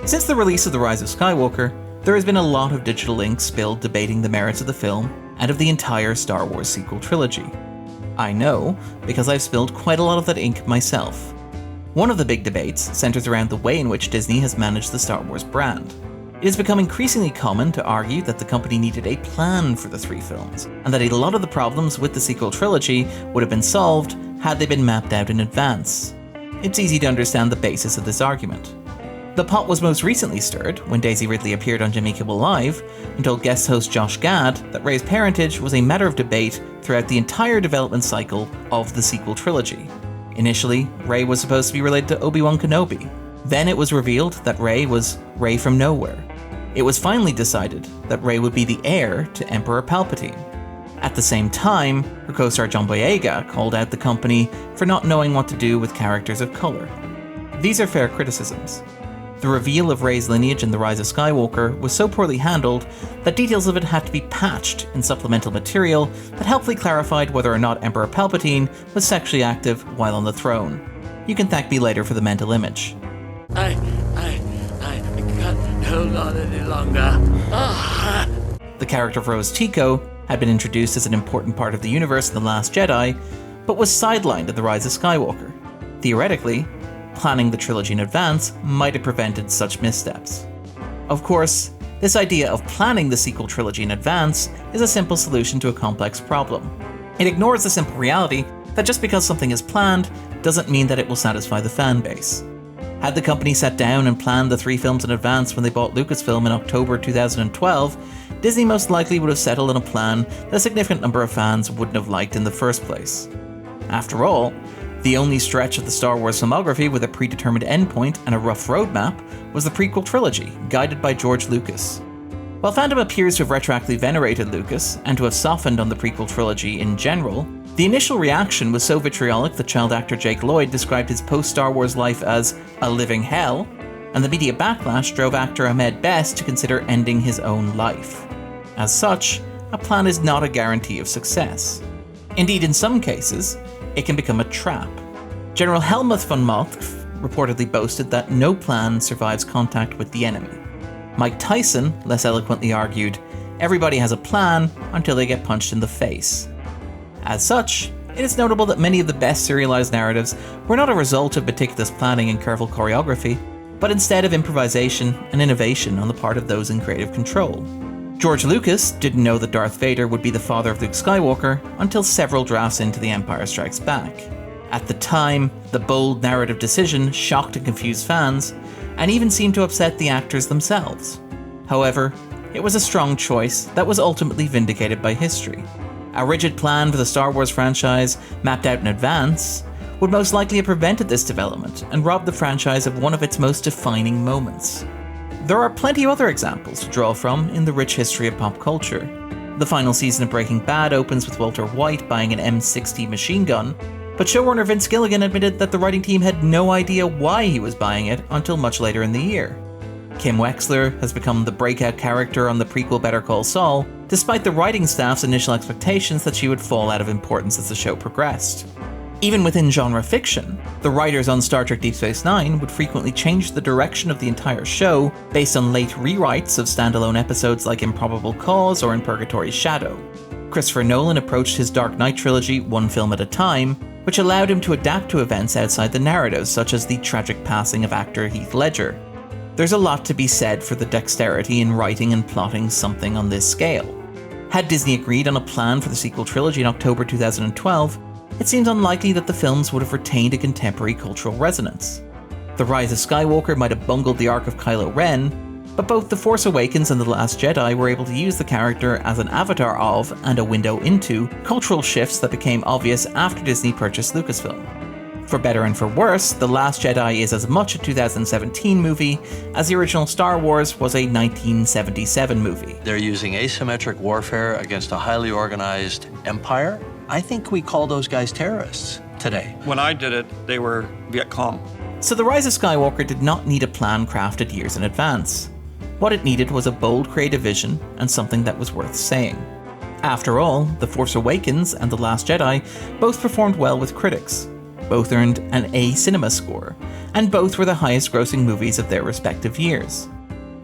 Since the release of The Rise of Skywalker, there has been a lot of digital ink spilled debating the merits of the film and of the entire Star Wars sequel trilogy. I know, because I've spilled quite a lot of that ink myself. One of the big debates centers around the way in which Disney has managed the Star Wars brand. It has become increasingly common to argue that the company needed a plan for the 3 films, and that a lot of the problems with the sequel trilogy would have been solved had they been mapped out in advance. It's easy to understand the basis of this argument. The pot was most recently stirred when Daisy Ridley appeared on Jimmy Kimmel Live and told guest host Josh Gad that Rey's parentage was a matter of debate throughout the entire development cycle of the sequel trilogy. Initially, Rey was supposed to be related to Obi-Wan Kenobi. Then it was revealed that Rey was Rey from nowhere. It was finally decided that Rey would be the heir to Emperor Palpatine. At the same time, her co-star John Boyega called out the company for not knowing what to do with characters of color. These are fair criticisms. The reveal of Rey's lineage in The Rise of Skywalker was so poorly handled that details of it had to be patched in supplemental material that helpfully clarified whether or not Emperor Palpatine was sexually active while on the throne. You can thank me later for the mental image. I can't hold on any longer. The character of Rose Tico had been introduced as an important part of the universe in The Last Jedi, but was sidelined in The Rise of Skywalker. Theoretically, planning the trilogy in advance might have prevented such missteps. Of course, this idea of planning the sequel trilogy in advance is a simple solution to a complex problem. It ignores the simple reality that just because something is planned doesn't mean that it will satisfy the fan base. Had the company sat down and planned the 3 films in advance when they bought Lucasfilm in October 2012, Disney most likely would have settled on a plan that a significant number of fans wouldn't have liked in the first place. After all, the only stretch of the Star Wars filmography with a predetermined endpoint and a rough roadmap was the prequel trilogy, guided by George Lucas. While fandom appears to have retroactively venerated Lucas, and to have softened on the prequel trilogy in general, the initial reaction was so vitriolic that child actor Jake Lloyd described his post-Star Wars life as a living hell, and the media backlash drove actor Ahmed Best to consider ending his own life. As such, a plan is not a guarantee of success. Indeed, in some cases, it can become a trap. General Helmuth von Moltke reportedly boasted that no plan survives contact with the enemy. Mike Tyson less eloquently argued, everybody has a plan until they get punched in the face. As such, it is notable that many of the best serialized narratives were not a result of meticulous planning and careful choreography, but instead of improvisation and innovation on the part of those in creative control. George Lucas didn't know that Darth Vader would be the father of Luke Skywalker until several drafts into The Empire Strikes Back. At the time, the bold narrative decision shocked and confused fans, and even seemed to upset the actors themselves. However, it was a strong choice that was ultimately vindicated by history. A rigid plan for the Star Wars franchise, mapped out in advance, would most likely have prevented this development and robbed the franchise of one of its most defining moments. There are plenty of other examples to draw from in the rich history of pop culture. The final season of Breaking Bad opens with Walter White buying an M60 machine gun, but showrunner Vince Gilligan admitted that the writing team had no idea why he was buying it until much later in the year. Kim Wexler has become the breakout character on the prequel Better Call Saul, despite the writing staff's initial expectations that she would fall out of importance as the show progressed. Even within genre fiction, the writers on Star Trek Deep Space Nine would frequently change the direction of the entire show based on late rewrites of standalone episodes like Improbable Cause or In Purgatory's Shadow. Christopher Nolan approached his Dark Knight trilogy one film at a time, which allowed him to adapt to events outside the narrative, such as the tragic passing of actor Heath Ledger. There's a lot to be said for the dexterity in writing and plotting something on this scale. Had Disney agreed on a plan for the sequel trilogy in October 2012, it seems unlikely that the films would have retained a contemporary cultural resonance. The Rise of Skywalker might have bungled the arc of Kylo Ren, but both The Force Awakens and The Last Jedi were able to use the character as an avatar of, and a window into, cultural shifts that became obvious after Disney purchased Lucasfilm. For better and for worse, The Last Jedi is as much a 2017 movie as the original Star Wars was a 1977 movie. They're using asymmetric warfare against a highly organized empire. I think we call those guys terrorists today. When I did it, they were Viet Cong. So The Rise of Skywalker did not need a plan crafted years in advance. What it needed was a bold creative vision and something that was worth saying. After all, The Force Awakens and The Last Jedi both performed well with critics. Both earned an A cinema score, and both were the highest grossing movies of their respective years.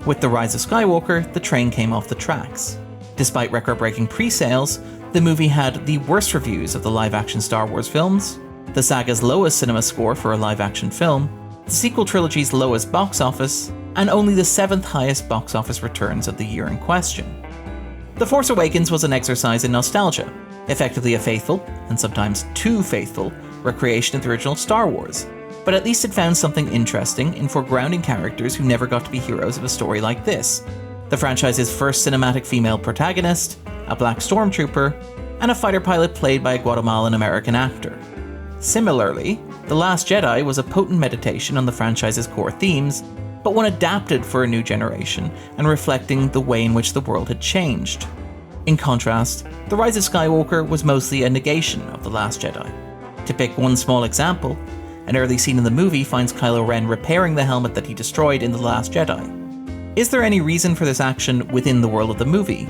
With The Rise of Skywalker, the train came off the tracks. Despite record-breaking pre-sales, the movie had the worst reviews of the live-action Star Wars films, the saga's lowest cinema score for a live-action film, the sequel trilogy's lowest box office, and only the 7th highest box office returns of the year in question. The Force Awakens was an exercise in nostalgia, effectively a faithful, and sometimes too faithful, recreation of the original Star Wars, but at least it found something interesting in foregrounding characters who never got to be heroes of a story like this. The franchise's first cinematic female protagonist, a black stormtrooper, and a fighter pilot played by a Guatemalan-American actor. Similarly, The Last Jedi was a potent meditation on the franchise's core themes, but one adapted for a new generation and reflecting the way in which the world had changed. In contrast, The Rise of Skywalker was mostly a negation of The Last Jedi. To pick one small example, an early scene in the movie finds Kylo Ren repairing the helmet that he destroyed in The Last Jedi. Is there any reason for this action within the world of the movie?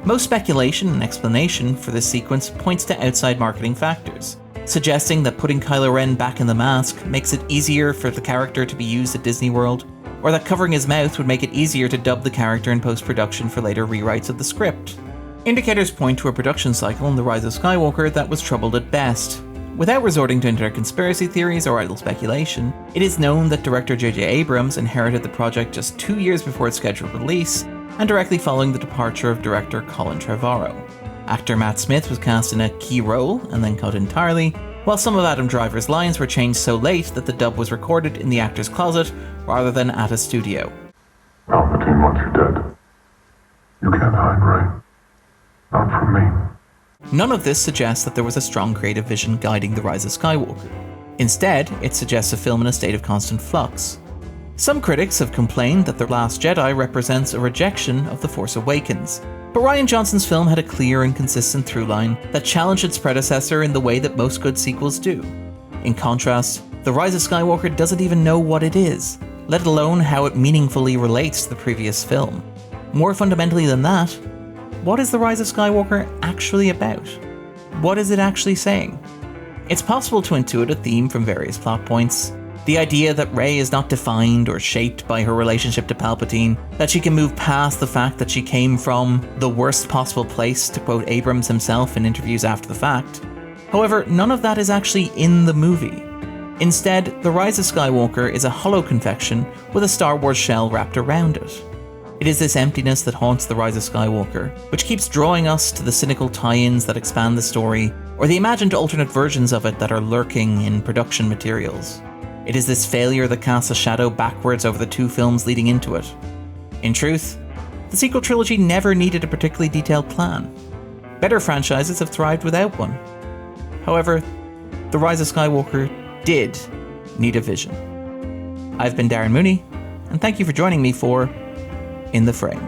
Most speculation and explanation for this sequence points to outside marketing factors, suggesting that putting Kylo Ren back in the mask makes it easier for the character to be used at Disney World, or that covering his mouth would make it easier to dub the character in post-production for later rewrites of the script. Indicators point to a production cycle in The Rise of Skywalker that was troubled at best. Without resorting to internet conspiracy theories or idle speculation, it is known that director J.J. Abrams inherited the project just 2 years before its scheduled release, and directly following the departure of director Colin Trevorrow. Actor Matt Smith was cast in a key role and then cut entirely, while some of Adam Driver's lines were changed so late that the dub was recorded in the actor's closet rather than at a studio. Palpatine wants you dead. You can't hide, right? Not from me. None of this suggests that there was a strong creative vision guiding The Rise of Skywalker. Instead, it suggests a film in a state of constant flux. Some critics have complained that The Last Jedi represents a rejection of The Force Awakens, but Rian Johnson's film had a clear and consistent through-line that challenged its predecessor in the way that most good sequels do. In contrast, The Rise of Skywalker doesn't even know what it is, let alone how it meaningfully relates to the previous film. More fundamentally than that, what is The Rise of Skywalker actually about? What is it actually saying? It's possible to intuit a theme from various plot points. The idea that Rey is not defined or shaped by her relationship to Palpatine, that she can move past the fact that she came from the worst possible place, to quote Abrams himself in interviews after the fact. However, none of that is actually in the movie. Instead, The Rise of Skywalker is a hollow confection with a Star Wars shell wrapped around it. It is this emptiness that haunts The Rise of Skywalker, which keeps drawing us to the cynical tie-ins that expand the story, or the imagined alternate versions of it that are lurking in production materials. It is this failure that casts a shadow backwards over the 2 films leading into it. In truth, the sequel trilogy never needed a particularly detailed plan. Better franchises have thrived without one. However, The Rise of Skywalker did need a vision. I've been Darren Mooney, and thank you for joining me for In the Frame.